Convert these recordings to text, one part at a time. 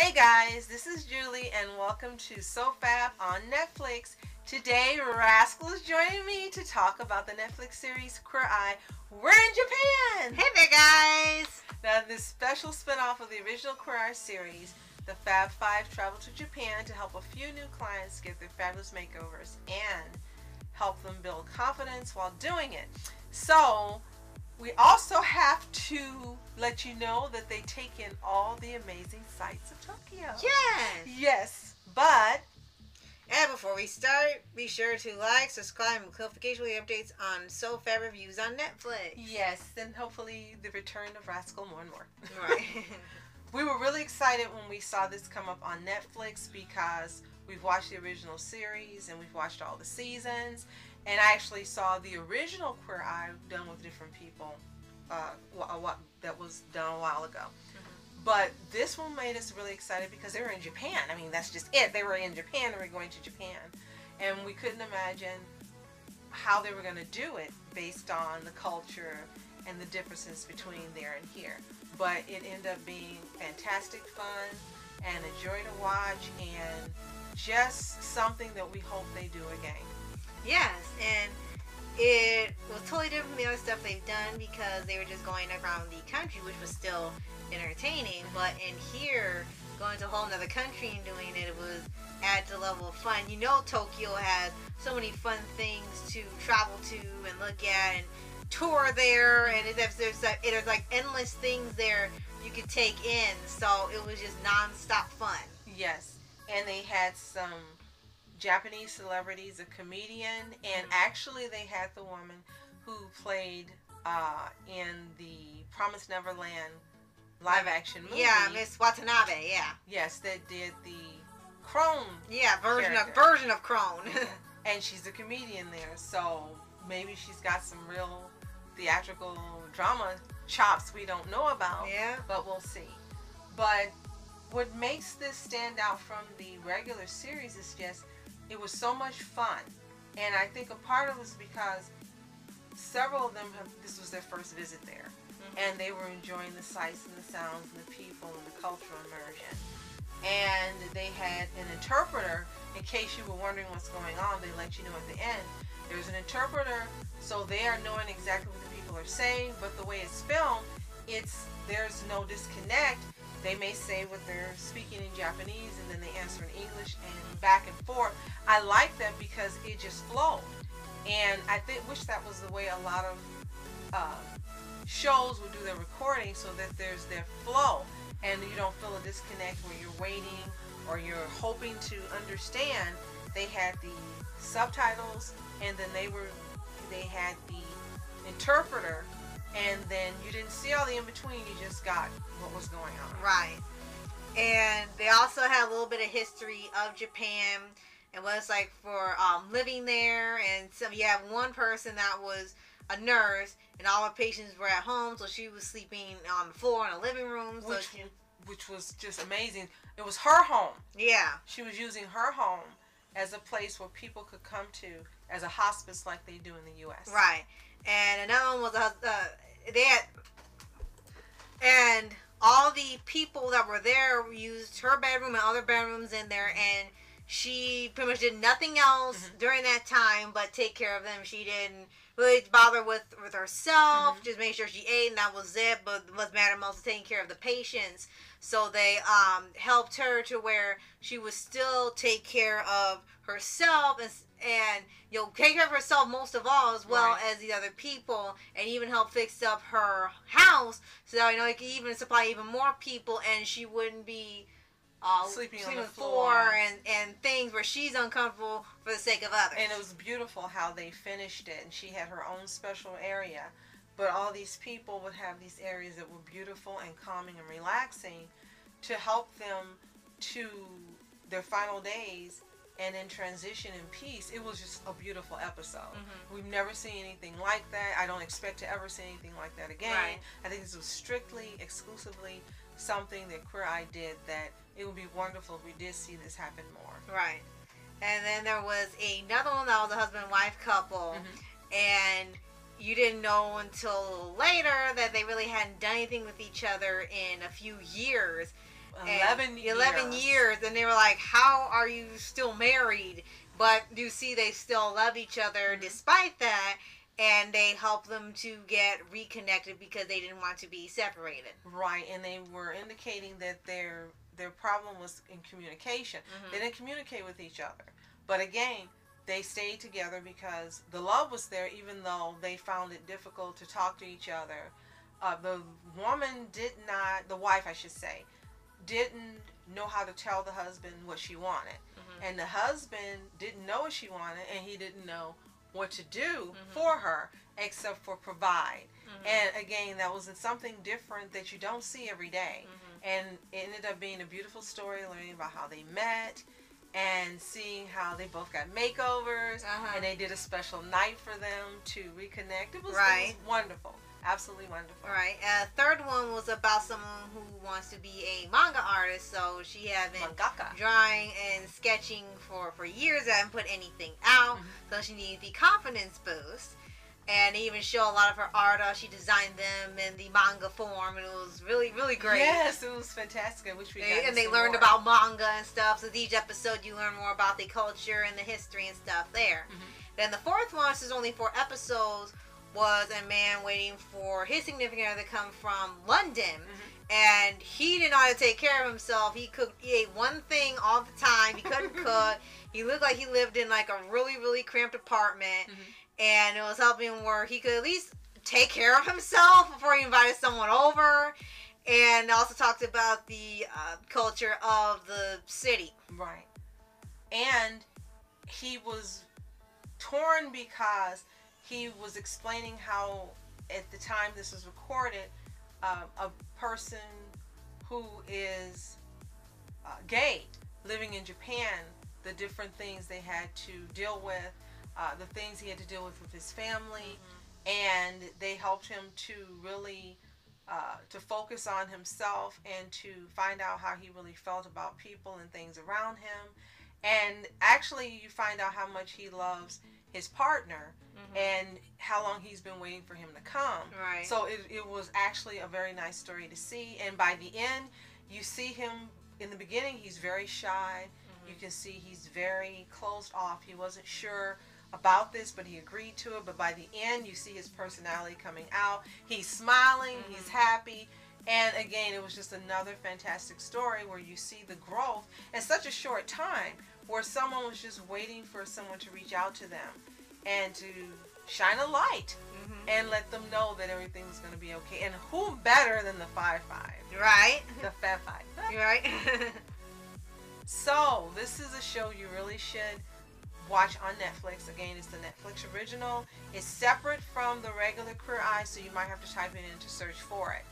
Hey guys, this is Julie and welcome to So Fab on Netflix. Today Rascal is joining me to talk about the Netflix series Queer Eye. We're in Japan! Hey there guys! Now this special spin-off of the original Queer Eye series, the Fab Five travel to Japan to help a few new clients get their fabulous makeovers and help them build confidence while doing it. So, we also have to let you know that they take in all the amazing sights of Tokyo. Yes! Yes, but... And before we start, be sure to like, subscribe, and notification updates on So Fab Reviews on Netflix. Yes, and hopefully the return of Rascal more and more. Right. We were really excited when we saw this come up on Netflix because we've watched the original series and we've watched all the seasons. And I actually saw the original Queer Eye done with different people that was done a while ago. Mm-hmm. But this one made us really excited because they were in Japan. I mean, that's just it. They were in Japan. They were going to Japan. And we couldn't imagine how they were going to do it based on the culture and the differences between there and here. But it ended up being fantastic fun and a joy to watch and just something that we hope they do again. Yes, and it was totally different from the other stuff they've done because they were just going around the country, which was still entertaining. But in here, going to a whole other country and doing it, it was at the level of fun. You know, Tokyo has so many fun things to travel to and look at and tour there, and there's like endless things there you could take in. So it was just non-stop fun. Yes, and they had some Japanese celebrities, a comedian, and actually they had the woman who played in the Promised Neverland live action movie. Yeah, Miss Watanabe. Yeah. Yes, that did the Crone. Yeah, version of Crone. And she's a comedian there, so maybe she's got some real theatrical drama chops we don't know about. Yeah. But we'll see. But what makes this stand out from the regular series is just it was so much fun. And I think a part of it was because several of them this was their first visit there. Mm-hmm. And they were enjoying the sights and the sounds and the people and the cultural immersion. And they had an interpreter in case you were wondering what's going on. They let you know at the end. There's an interpreter, so they are knowing exactly what the people are saying, but the way it's filmed, there's no disconnect. They may say what they're speaking in Japanese and then they answer in English and back and forth. I like that because it just flowed. And I wish that was the way a lot of shows would do their recording so that there's their flow and you don't feel a disconnect where you're waiting or you're hoping to understand. They had the subtitles and then they had the interpreter, and then you didn't see all the in-between, you just got what was going on. Right. And they also had a little bit of history of Japan and what it's like for living there. And so you have one person that was a nurse and all her patients were at home, so she was sleeping on the floor in a living room. Which was just amazing. It was her home. Yeah. She was using her home as a place where people could come to as a hospice like they do in the U.S. Right. And another one was and all the people that were there used her bedroom and other bedrooms in there, and she pretty much did nothing else during that time but take care of them. She didn't really bother with herself, just make sure she ate and that was it, but what mattered most was taking care of the patients. So they helped her to where she would still take care of herself and take care of herself most of all, as well as the other people, and even help fix up her house so that it could even supply even more people, and she wouldn't be sleeping on the floor and things where she's uncomfortable for the sake of others. And it was beautiful how they finished it, and she had her own special area, but all these people would have these areas that were beautiful and calming and relaxing to help them to their final days and in transition in peace. It was just a beautiful episode. We've never seen anything like that. I don't expect to ever see anything like that again. Right. I think this was strictly, exclusively something that Queer Eye did that it would be wonderful if we did see this happen more. Right. And then there was another one that was a husband-wife couple, and you didn't know until later that they really hadn't done anything with each other in a few years. 11 years. 11 years, and they were like, how are you still married? But you see they still love each other despite that, and they help them to get reconnected because they didn't want to be separated. Right, and they were indicating that their problem was in communication. They didn't communicate with each other. But again, they stayed together because the love was there, even though they found it difficult to talk to each other. The woman did not, the wife I should say, didn't know how to tell the husband what she wanted. And the husband didn't know what she wanted, and he didn't know what to do for her except for provide. And again, that was something different that you don't see every day. And it ended up being a beautiful story, learning about how they met and seeing how they both got makeovers, and they did a special night for them to reconnect. It was wonderful. Absolutely wonderful. Right. Third one was about someone who wants to be a manga artist. So she had been drawing and sketching for years. Hasn't put anything out. So she needed the confidence boost. And they even show a lot of her art. She designed them in the manga form, and it was really, really great. Yes, it was fantastic. I wish we got and they learned about manga and stuff. So each episode, you learn more about the culture and the history and stuff there. Then the fourth one, this is only 4 episodes, was a man waiting for his significant other to come from London. And he didn't know how to take care of himself. He ate one thing all the time. He couldn't cook. He looked like he lived in like a really, really cramped apartment. And it was helping him where he could at least take care of himself before he invited someone over. And also talked about the culture of the city. Right. And he was torn because he was explaining how, at the time this was recorded, a person who is gay living in Japan, the different things they had to deal with, the things he had to deal with his family, and they helped him to really to focus on himself and to find out how he really felt about people and things around him. And actually you find out how much he loves his partner and how long he's been waiting for him to come. Right. So it was actually a very nice story to see. And by the end, you see him, in the beginning, he's very shy. You can see he's very closed off. He wasn't sure about this, but he agreed to it. But by the end, you see his personality coming out. He's smiling. He's happy. And again, it was just another fantastic story where you see the growth in such a short time, where someone was just waiting for someone to reach out to them and to shine a light and let them know that everything's going to be okay. And who better than the 5-5? Right. The Fab Five. Right. So, this is a show you really should watch on Netflix. Again, it's the Netflix original. It's separate from the regular Queer Eye, so you might have to type it in to search for it.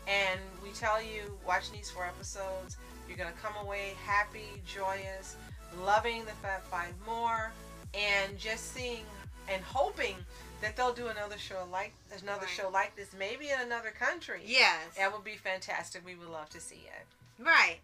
And we tell you, watching these 4 episodes, you're going to come away happy, joyous, loving the Fab Five more, and just seeing and hoping that they'll do another show like this, maybe in another country. Yes. That would be fantastic. We would love to see it. Right.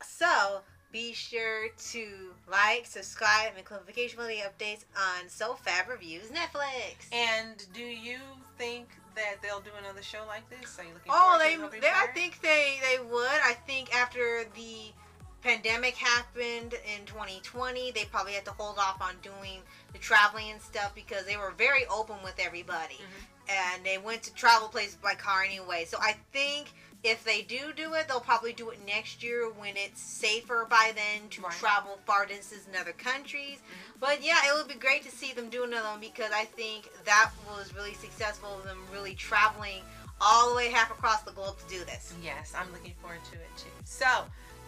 So, be sure to like, subscribe, and click notification for the updates on So Fab Reviews Netflix. And do you think that they'll do another show like this? Are you looking forward to it? I think they would. I think after the pandemic happened in 2020, they probably had to hold off on doing the traveling and stuff because they were very open with everybody. And they went to travel places by car anyway. So I think if they do it, they'll probably do it next year when it's safer by then to travel far distances in other countries. But yeah, it would be great to see them do another one because I think that was really successful, them really traveling all the way half across the globe to do this. Yes, I'm looking forward to it too. So,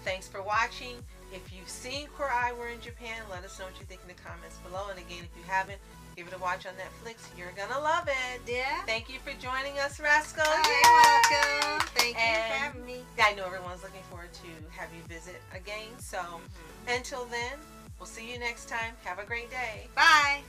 thanks for watching. If you've seen Queer Eye, we're in Japan, let us know what you think in the comments below. And again, if you haven't, give it a watch on Netflix. You're gonna love it. Yeah. Thank you for joining us, Rascal. You're welcome. Thank you for having me. I know everyone's looking forward to have you visit again. So until then, we'll see you next time. Have a great day. Bye.